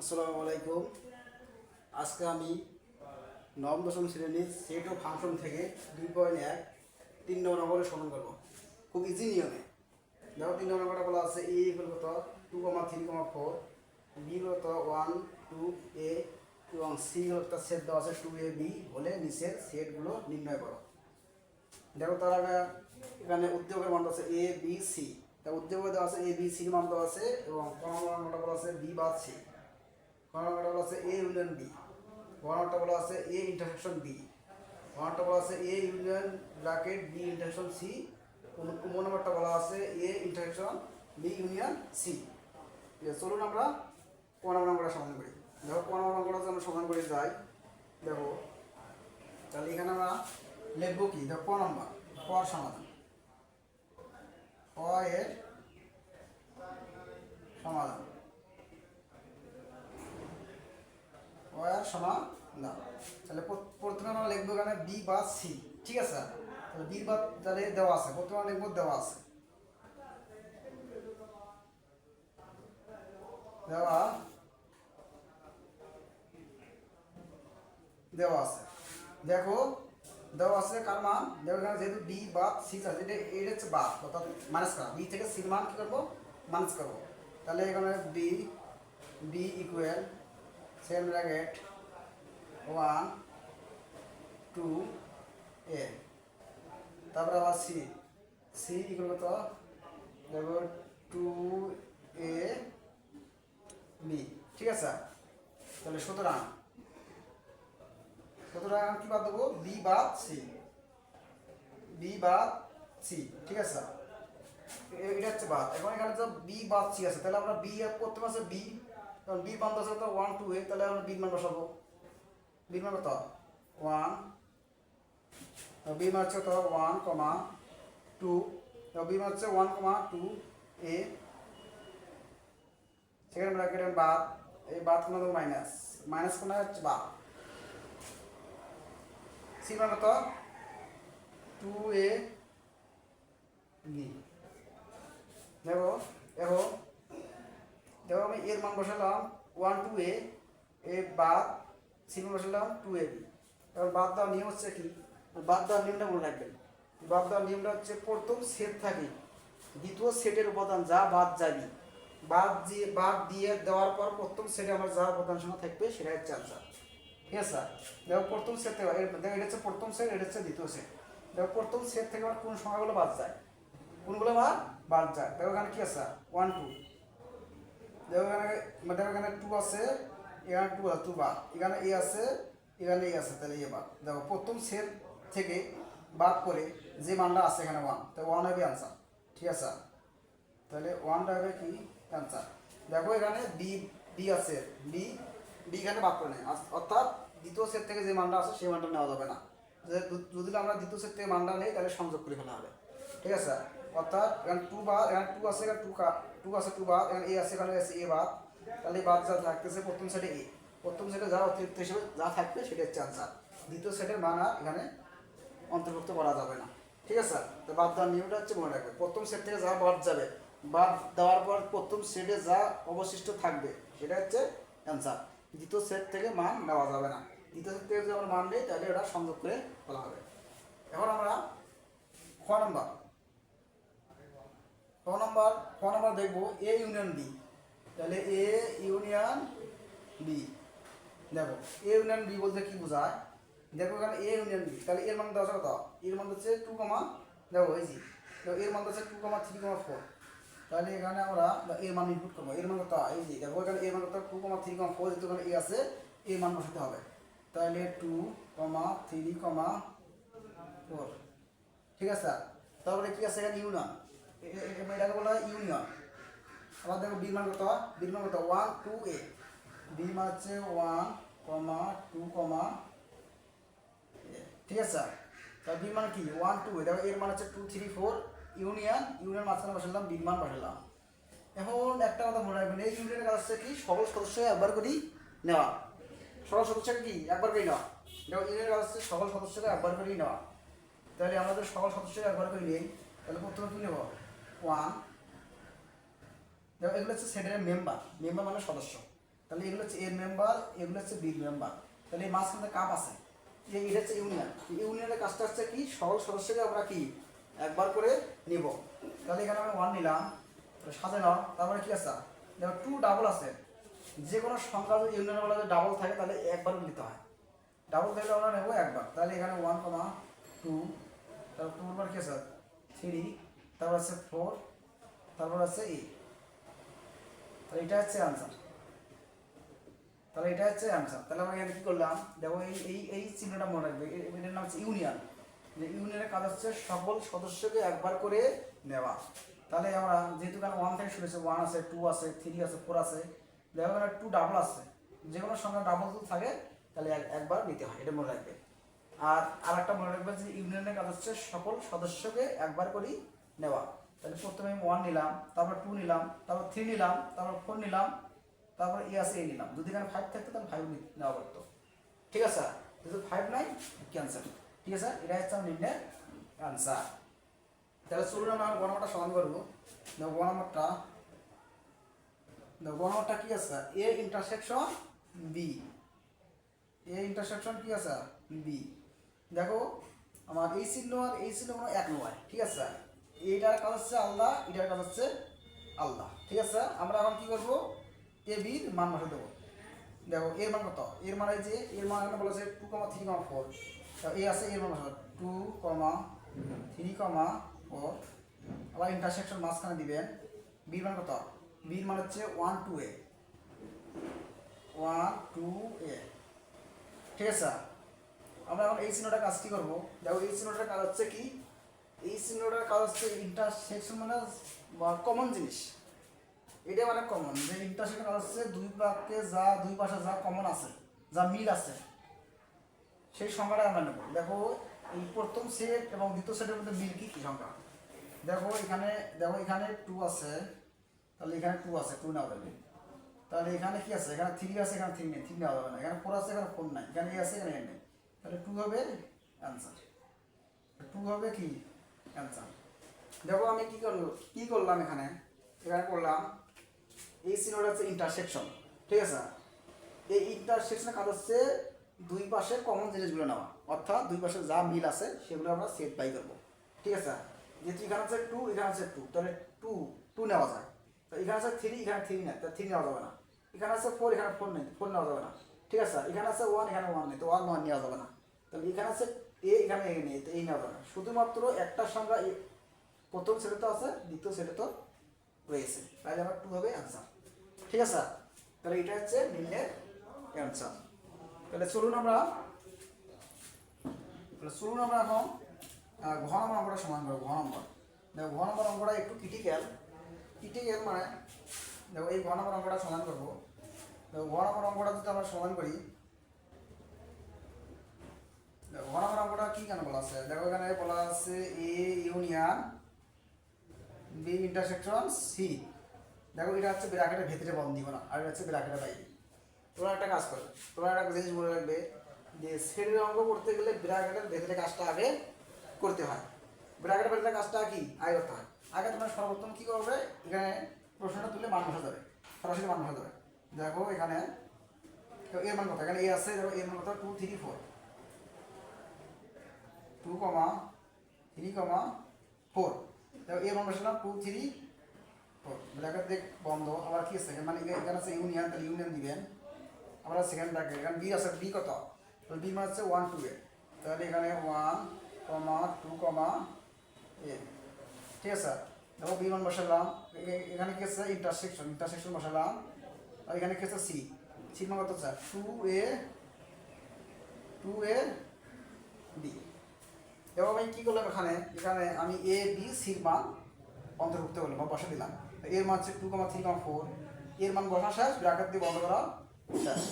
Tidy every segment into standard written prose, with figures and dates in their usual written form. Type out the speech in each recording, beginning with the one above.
আসসালামু আলাইকুম। আজকে আমি নবম দশম শ্রেণীর সেট ও ফাংশন থেকে 2.1 3 নম্বরে সমাধান করব। খুব ইজি নিয়মে। দেখো 3 নম্বরটা বলা আছে এ ইকুয়াল কত 2,3,4, বি কত 1 2 এ এবং সি একটা সেট দেওয়া আছে 2ab হলে নিচের সেটগুলো নির্ণয় করো। দেখো তার আগে এখানে উদ্যোগের মান আছে এ বি সি। তা উদ্যোগে দেওয়া আছে এ বি সির মান দেওয়া আছে এবং কর্মটা বলা আছে বি বা সি। কর্মটা বলা আছে এ ইউনিয়ন বি। কর্মটা বলা আছে এ ইন্টারসেকশন বি। কর্মটা বলা আছে A union bracket B intersection C. কোন নাম্বারটা বলা আছে A intersection B union C. চলুন আমরা কোন নাম্বারটা সমাধান করি। দেখো কোন নাম্বারটা আমরা সমাধান করে যাই। দেখো তাহলে এখানে আমরা লিখবো কি, দেখো ক নাম্বার পর সমাধান, ক এর সমাধান, ক এর সমাধান। তাহলে প্রথমে আমরা লিখবো এখানে বি বা সি। ঠিক আছে, তাহলে বি বা তাহলে দেওয়া আছে, প্রথমে আমরা লিখবো দেওয়া আছে, দেওয়া দেওয়া আছে। দেখো দেওয়া আছে কার মান, দেখো এখানে যেহেতু বি বা সি আছে, এটা হচ্ছে বা অর্থাৎ মাইনাস করা, বি থেকে সির মান কী করবো মাইনাস করবো। তাহলে এখানে B B equal same bracket 1 2 A, তারপরে আবার সি, সি ইকুয়াল কত দেখো 2 এ বি। ঠিক আছে, তাহলে সুতরাং কি বাদ দেবো বি বা সি, বি বা সি। ঠিক আছে, এটা হচ্ছে বাদ। এখন এখানে তো বি বা সি আছে, তাহলে আমরা বি করতে পারছি বি, কারণ বি মান আছে তো 1 2 এ, তাহলে আমরা বি মান বসাবো। বি মান কত 1, বি মান হচ্ছে কত 1 2, বি মান হচ্ছে 1 2 এ, সেখানে ব্র্যাকেট বাদ, এই বাদ কোনো মাইনাস, মাইনাস কোনো হচ্ছে বাদ। সি মান কত 2a বি। দেখো দেখো দেখো আমি এর মান বসালাম 1 2 এ বাদ সি মান বসালাম 2ab। এবার বাদ দেওয়ার নিয়ম হচ্ছে কি, বাদ দেওয়ার নিয়মটা মনে রাখবেন। বাদ দেওয়ার নিয়মটা হচ্ছে প্রথম সেট থাকে দ্বিতীয় সেটের উপাদান যা বাদ যাবি, বাদ দিয়ে দেওয়ার পর প্রথম সেটে আমার যা উপাদান সংখ্যা থাকবে সেটা হচ্ছে আনসার। ঠিক আছে, দেখো প্রথম সেট থেকে দেখো এটা হচ্ছে প্রথম সেট, এটা হচ্ছে দ্বিতীয় সেট। দেখো প্রথম সেট থেকে আমার কোন সংখ্যাগুলো বাদ যায়, কোনগুলো আমার বাদ যায়। দেখো এখানে কি আছে 1 2, দেখো এখানে 2 আছে, এখানে 2 আছে 2 বাদ, এখানে এ আছে, এখানে এ আছে, তাহলে এ বাদ। দেখো প্রথম সেট থেকে বাদ করে যে মানটা আছে এখানে 1, তাহলে 1 হবে আনসার। ঠিক আছে, তাহলে 1টা হবে কি অ্যান্সার। দেখো এখানে বি বি আছে, বি বি এখানে বাদ করে নেয়, অর্থাৎ দ্বিতীয় সেট থেকে যে মানটা আছে সেই মানটা নেওয়া যাবে না। যদি আমরা দ্বিতীয় সেট থেকে মানটা নেই তাহলে সংযোগ করে ফেলা হবে। ঠিক আছে, অর্থাৎ এখানে 2 বাদ, এখানে 2 আছে, এখানে 2 আছে 2 বাদ, এখানে এ আছে, এখানে আছে এ বাদ, তাহলে বাদ যা থাকতেছে প্রথম সেটে এ, প্রথম সেটে যা অতিরিক্ত হিসেবে যা থাকবে সেটা হচ্ছে আনসার। দ্বিতীয় সেটের মান আর এখানে অন্তর্ভুক্ত করা যাবে না। ঠিক আছে, তো বাদ দেওয়ার নিয়মটা হচ্ছে মনে রাখবে, প্রথম সেট থেকে যা বাদ যাবে, বাদ দেওয়ার পর প্রথম সেটে যা অবশিষ্ট থাকবে সেটা হচ্ছে অ্যান্সার। দ্বিতীয় সেট থেকে মান নেওয়া যাবে না। দ্বিতীয় সেট থেকে যদি আমরা মান নিই তাহলে ওটা সংযোগ করে বলা হবে। এখন আমরা খ নম্বর খ নম্বর দেখবো এ ইউনিয়ন বি। তাহলে এ ইউনিয়ন বি, দেখো এ ইউনিয়ন বি বলতে কি বোঝায়, দেখো এখানে এ ইউনিয়ন বি, তাহলে এর মান দেওয়া কত, এর মান হচ্ছে 2, দেখো এই জি, এর মান হচ্ছে 2,3,4, তাহলে এখানে আমরা এর মান ইনপুট করবো। এর মান কত এই জি, দেখো এখানে এর মান কত 2,3,4, যেহেতু এখানে এ আছে এর মান বসাতে হবে, তাহলে 2,3,4। ঠিক আছে, তারপরে কি আছে এখানে ইউনিয়ন, এটাকে বলা হয় ইউনিয়ন। আবার দেখো বির মান কত, 1 2 এ, বির মান হচ্ছে 1, 2, ঠিক আছে, তাহলে বির মান কি 1 2 দেখো এর মান হচ্ছে 2 3 4, ইউনিয়ন মাঝখানে বসালাম, বির মান বসালাম। এখন একটা কথা মনে রাখবেন, এই ইউনিয়নের কাজ হচ্ছে কি সকল সদস্য একবার করেই নেওয়া, সকল সদস্যকে কি একবার করেই নেওয়া। দেখো ইউনিয়নের কাজ হচ্ছে সকল সদস্যকে একবার করেই নেওয়া, তাহলে আমাদের সকল সদস্যকে একবার করে নেই। তাহলে প্রথমে কি নেব 1, দেখো এগুলো হচ্ছে সেটের মেম্বার, মানে সদস্য। তাহলে এগুলো হচ্ছে এর মেম্বার, এগুলো হচ্ছে বির মেম্বার। তাহলে এই মাঝখানে কাপ আছে, এটা হচ্ছে ইউনিয়ন। ইউনিয়নের কাজটা হচ্ছে কি, সকল সদস্যকে আমরা কি একবার করে নিব। তাহলে এখানে আমরা 1 নিলাম, সাথে নাও, তারপরে কি আছে দেখো 2 ডাবল আছে। যে কোনো সংখ্যা যদি ইউনিয়নের বেলা যদি ডাবল থাকে তাহলে একবার নিতে হয়, ডাবল থাকলে আমরা নেবো একবার। তাহলে এখানে 1, 2, তারপর 2 এর পর কি আছে 3, তারপর আছে 4, তারপর আছে 8। তাহলে এটা হচ্ছে আনসার। তাহলে এটা হচ্ছে অ্যান্সার। তাহলে আমরা এখানে কি করলাম দেখো, এই চিহ্নটা মনে রাখবে, এটার নাম হচ্ছে ইউনিয়ন। যে ইউনিয়নের কাজ হচ্ছে সকল সদস্যকে একবার করে নেওয়া। তাহলে আমরা যেহেতু এখানে 1 থেকে শুরু হয়েছে, 1 আছে, 2 আছে, 3 আছে, 4 আছে, দেখো এখানে 2 ডাবল আছে। যে কোনো সংখ্যা ডাবল যদি থাকে তাহলে একবার নিতে হয়, এটা মনে রাখবে। আর আরেকটা মনে রাখবে যে ইউনিয়নের কাজ হচ্ছে সকল সদস্যকে একবার করেই নেওয়া। তাহলে প্রথমে আমি 1 নিলাম, তারপর 2 নিলাম, তারপর 3 নিলাম, তারপর 4 নিলাম, তারপরে এ আছে এ নিলাম। যদি এখানে 5 থাকতো তাহলে 5 নেওয়া পড়তো। ঠিক আছে, যদি 5 নাই ক্যান্সেল। ঠিক আছে, এটা হচ্ছে আমার নির্ণয়ের অ্যান্সার। তাহলে চলুন আমরা গ নম্বরটা সমাধান করবো। দেখো গ নম্বরটা কি আছে, A intersection B. A intersection কি আছে বি। দেখো আমার এই চিহ্ন আর এই চিহ্ন কোনো এক নয়। ঠিক আছে, এইটার কাজ হচ্ছে আলাদা, এটার কাজ হচ্ছে আলাদা। ঠিক আছে, আমরা এখন কি করবো, এ বির মান বসে দেবো। দেখো এর মান কত, এর মান এই যে এর মান এখানে বলেছে 2,3,4। এ আছে এর মান 2,3,4। আবার ইন্টারসেকশন মাঝখানে দিবেন। বির মান কত, বির মান হচ্ছে 1, 2a। 1, 2a। ঠিক আছে, আমরা এখন এই চিহ্নটার কাজ কি করবো, দেখো এই চিহ্নটার কাজ হচ্ছে কি, এই চিহ্নটার কাজ হচ্ছে ইন্টারসেকশন মানে কমন জিনিস। এটা মানে কমন, যে ইন্টারসেকশন কাজ হচ্ছে দুই পাশে যা কমন আছে, যা মিল আছে, সেই সংখ্যাটা আমরা নেব। দেখো এই প্রথম সেট এবং দ্বিতীয় সেটের মধ্যে মিল কি সংখ্যা, দেখো এখানে 2 আছে, তাহলে এখানে 2 আছে, 2 নেওয়া যাবে। তাহলে এখানে কি আছে, এখানে 3 আছে, এখানে 3 নেই, 3 নেওয়া যাবে না। এখানে 4 আছে, এখানে 4 নাই, এখানে এ আছে, এখানে এ নেই। তাহলে 2 হবে অ্যান্সার। 2 হবে কি অ্যান্সার। দেখো আমি কি করলাম এখানে করলাম এই চিহ্নটা হচ্ছে ইন্টারসেকশন। ঠিক আছে, এই ইন্টারসেকশনের কাজ হচ্ছে দুই পাশে কমন জিনিসগুলো নেওয়া, অর্থাৎ দুই পাশে যা মিল আছে সেগুলো আমরা সেট বাই করবো। ঠিক আছে, যেহেতু এখানে হচ্ছে 2, এখানে হচ্ছে 2, তাহলে 2 নেওয়া যায়। তো এখানে আছে 3, এখানে 3 নেই, তাহলে 3 নেওয়া যাবে না। এখানে আছে 4, এখানে 4 নেই, 4 নেওয়া যাবে না। ঠিক আছে, এখানে আছে 1, এখানে 1 নেই, তো 1 নেওয়া যাবে না। তাহলে এখানে আছে এ, এখানে এ নেই, তো এই নেওয়া যাবে না। শুধুমাত্র একটা সংখ্যা প্রথম সেটে তো আছে, দ্বিতীয় সেটে তো রয়েছে, তাই আমার 2 হবে অ্যান্সার। ঠিক আছে, তাহলে এটা হচ্ছে নির্ণয়ের অ্যান্সার। তাহলে চলুন আমরা এখন ঘ নম্বর অঙ্কটা সমান করবো। ঘ নম্বর, দেখো ঘ নম্বর অঙ্কটা একটু ক্রিটিক্যাল মানে, দেখো এই ঘ নম্বর অঙ্কটা সমান করবো। দেখো ঘ নম্বর অঙ্কটা যদি আমরা সমান করি, দেখো ঘ নম্বর অঙ্কটা কি কেন বলা আছে, দেখো এখানে বলা আছে A union B intersection C. দেখো এটা হচ্ছে ব্র্যাকেটের ভেতরে বন্ধ দিব না, আর এটা হচ্ছে ব্র্যাকেটের বাইরে। তোমরা একটা কাজ করবে, তোমরা একটা জিনিস মনে রাখবে যে সেটের অঙ্ক করতে গেলে ব্র্যাকেটের ভেতরে কাজটা আগে করতে হয়। ব্র্যাকেটের ভেতরে কাজটা কি আগে করতে হয়। আগে তোমরা সর্বপ্রথম কি করবে, এখানে প্রশ্নটা তুলে মান বসা যাবে, সরাসরি মান বসা যাবে। দেখো এখানে এর মান কত, এখানে এ আছে, দেখো এর মান কত 2, 3, 4। 2, 3, 4। দেখো এর মান বসালাম 2, 3, 4। ব্র্যাকেট দেখ বন্ধ। আবার কি আছে মানে এখানে আছে ইউনিয়ন, তাহলে ইউনিয়ন দিবেন। আমরা সেকেন্ড ব্র্যাকেট, এখানে বি আছে, বি কত, তাহলে বি মানে হচ্ছে 1, 2a। তাহলে এখানে 1, 2, a। ঠিক আছে, দেখো বি মান বসালাম। এখানে কি আছে ইন্টারসেকশন বসালাম। আর এখানে কি আছে সি মান কত আছে 2a বি। এবং আমি কি করলাম, এখানে আমি এ বি সির মান অন্তর্ভুক্ত করলাম বা বসা দিলাম। এর মান হচ্ছে 2, 3, 4। এর মান বসা শেষ, ব্র্যাকেট দিয়ে বন্ধ করা শেষ।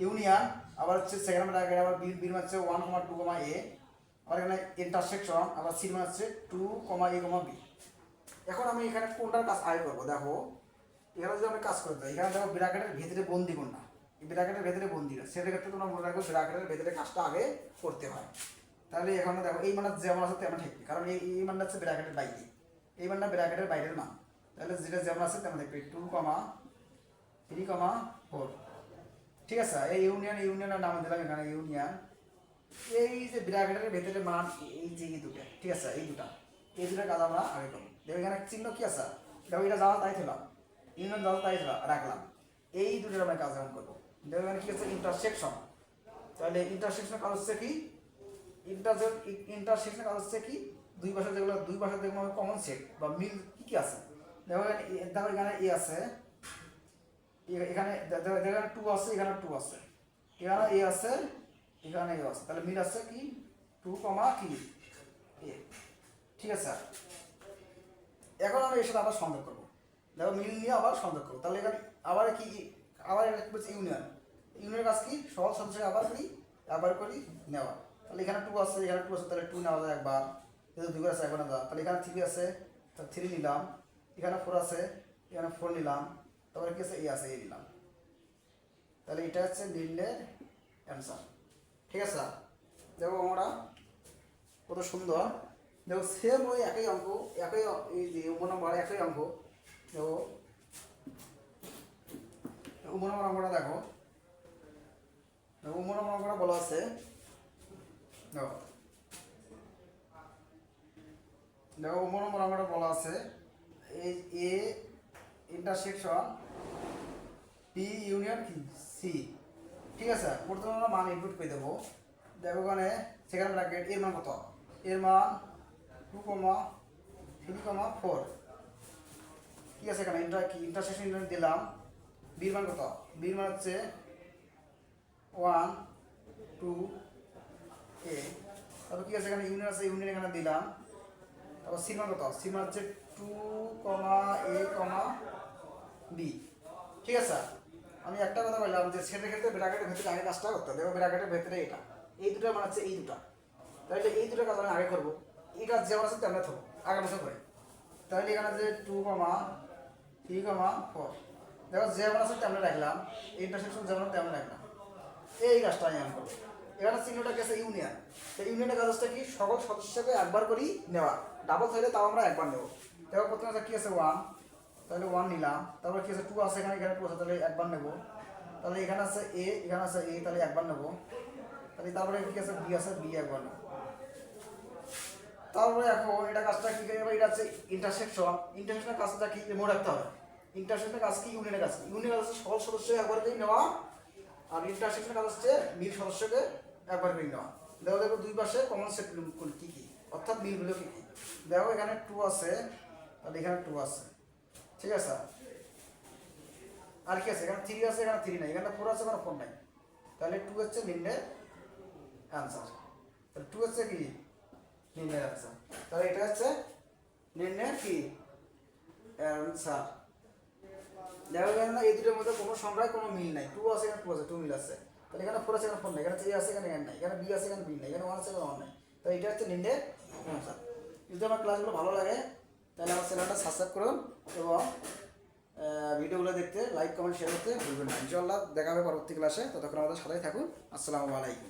ইউনিয়ন আবার হচ্ছে সেকেন্ড ব্র্যাকেট, আবার বির মান হচ্ছে 1, 2, a। আবার এখানে ইন্টারসেকশন, আবার সির মান হচ্ছে 2, a, b। এখন আমি এখানে কোনটার কাজ আগে করবো, দেখো এখানে যদি আমি কাজ করতে এখানে দেখো ব্র্যাকেটের ভেতরে বন্দি কোনটা, এই ব্র্যাকেটের ভেতরে বন্দি না, সেটার ক্ষেত্রে তোমরা মনে রাখবে ব্র্যাকেটের ভেতরে কাজটা আগে করতে হয়। তাহলে এখানে দেখো এই মানটা যেমন আছে তেমন ঠিক, কারণ এই মানটা হচ্ছে ব্র্যাকেটের বাইরে, এই মানটা ব্র্যাকেটের বাইরের মান। তাহলে যেটা যেমন আছে তেমন দেখবে 2, 3, 4। ঠিক আছে, এই ইউনিয়নের নাম দিলাম এখানে ইউনিয়ন। এই যে ব্র্যাকেটের ভেতরে মান এই যে এই দুটো, ঠিক আছে, এই দুটার কাজ আমরা আগে করবো। দেখো এখানে চিহ্ন কি আছে, দেখো এটা যাওয়া তাই ছিলাম, ইউনিয়ন যাওয়া তাই রাখলাম, এই দুটোর আমরা কাজ এখন করবো। দেখো এখানে কি আছে, ইন্টারসেকশন। তাহলে ইন্টারসেকশন কাজ হচ্ছে কি, ইন্টারসেকশন কাজ হচ্ছে কি, দুই পাশে যেগুলো কমন সেট বা মিল কি কি আছে। দেখো এখানে এ আছে, এখানে এখানে 2 আছে, এখানে 2 আছে, এখানে এ আছে, এখানে এ আছে, তাহলে মিল আছে কি 2, কি এ। ঠিক আছে, এখন আমি এর সাথে আবার সংযোগ করবো। দেখো মিল নিয়ে আবার সংযোগ করবো, তাহলে এখানে আবার কি, আবার ইউনিয়ন। ইউনিয়নের কাজ কি, সহজ সদস্যকে আবার করি নেওয়া। তাহলে এখানে 2 আছে, এখানে 2 আছে, তাহলে 2 নেওয়া যায় একবার, যেহেতু 2 আছে একবার নেওয়া। তাহলে এখানে 3 আছে, তাহলে 3 নিলাম, এখানে 4 আছে, এখানে 4 নিলাম, তারপরে কি আছে এ আছে, এ নিলাম। তাহলে এটা হচ্ছে নির্ণয়ের অ্যান্সার। ঠিক আছে, দেখো আমরা কত সুন্দর। দেখো সেম ওই একই অঙ্ক, একই এই যে নম্বর একই অঙ্ক। দেখো নম্বর অঙ্কটা দেখো, নম্বর অঙ্কটা বলা আছে, দেখো নম্বর অঙ্কটা বলা আছে এই এ ইন্টারসেকশন পি ইউনিয়ন কি সি। ঠিক আছে, প্রথমে আমরা মান ইনপুট করে দেবো। দেখো ওখানে সেকেন্ড ব্র্যাকেট, এর মান কত, এর মান 2, 3, 4। ঠিক আছে, এখানে ইন্টারসেকশন ইউনিয়ন দিলাম। বির মান কত, বির মান হচ্ছে 1, 2 এ। তারপর কি আছে, এখানে ইউনিয়ন আছে, ইউনিয়ন এখানে দিলাম। তারপর সি মান কত, সি মান হচ্ছে 2, এ, বি। ঠিক আছে, আমি একটা কথা বললাম যে সেটের ক্ষেত্রে ব্র্যাকেটের ভেতরে আগে কাজটা করতে হবে। দেখো ব্র্যাকেটের ভেতরে এটা, এই দুটো মানে হচ্ছে এই দুটো, তাহলে এই দুটো কাজ আমি আগে করবো। এই কাজ যেমন আছে তেমন থাকবো আগের মতো করে। তাহলে এখানে যে 2, 3, 4, দেখো যেমন আছে তেমন রাখলাম, ইন্টারসেকশন যেমন তেমন রাখলাম, এই কাজটা আমি করবো। এখানে চিহ্নটা গেছে ইউনিয়ন, তো ইউনিয়নের কাজটা কি, সকল সদস্যকে একবার করেই নেওয়া, ডাবল থাকলে তাও আমরা একবার নেবো। দেখো প্রথমে আছে কি আছে 1, তাহলে 1 নিলাম। তারপর কি আছে 2 আছে, এখানে 2 আছে, তাহলে একবার নেবো। তাহলে এখানে আছে এ, এখানে আছে এ, তাহলে একবার নেবো। তাহলে তারপরে কি আছে বি আছে, বি একবার নেবো। তারপরে এখন এটা কাজটা কি, এটা হচ্ছে ইন্টারসেকশনের কাজটা কি মনে রাখতে হবে। ইন্টারসেকশনের কাজ কি, ইউনিয়নের কাজ কি, ইউনিয়নের কাজ হচ্ছে সকল সদস্য একবার করেই নেওয়া, আর ইন্টারসেকশনের কাজ হচ্ছে মিল সদস্যকে একবার করেই নেওয়া। দেখো দেখো দুই পাশে কমন সেট কি কি, অর্থাৎ মিলগুলো কি কি। দেখো এখানে 2 আছে, তাহলে এখানে 2 আছে। ঠিক আছে, আর কি আছে, এখানে 3 আছে, এখানে 3 নাই, এখানে 4 আছে, এখানে 4 নাই। তাহলে 2 হচ্ছে নির্ণয়ের অ্যান্সার। তাহলে 2 হচ্ছে কি নির্ণয়ের অ্যান্সার। তাহলে এটা হচ্ছে নির্ণয়ের কি অ্যান্সার। দেখো এখানে এই দুটোর মধ্যে কোনো সংখ্যায় কোনো মিল নাই, 2 আছে, এখানে 2 আছে, 2 মিল আছে। তাহলে এখানে 4 আছে, এখানে 4 নাই, এখানে 3 আছে, এখানে নাই, এখানে বি আছে, এখানে বি নাই, এখানে 1 আছে, এখানে 1 নাই। তো এটা হচ্ছে নির্ণয়ের অ্যান্সার। যদি আমার ক্লাসগুলো ভালো লাগে তাহলে আমার চ্যানেলটা সাবস্ক্রাইব করুন এবং ভিডিওগুলো দেখতে লাইক, কমেন্ট, শেয়ার করতে ভুলবেন না। ইনশাআল্লাহ দেখা হবে পরবর্তী ক্লাসে, ততক্ষণ আমাদের সাথেই থাকুন। আসসালামু আলাইকুম।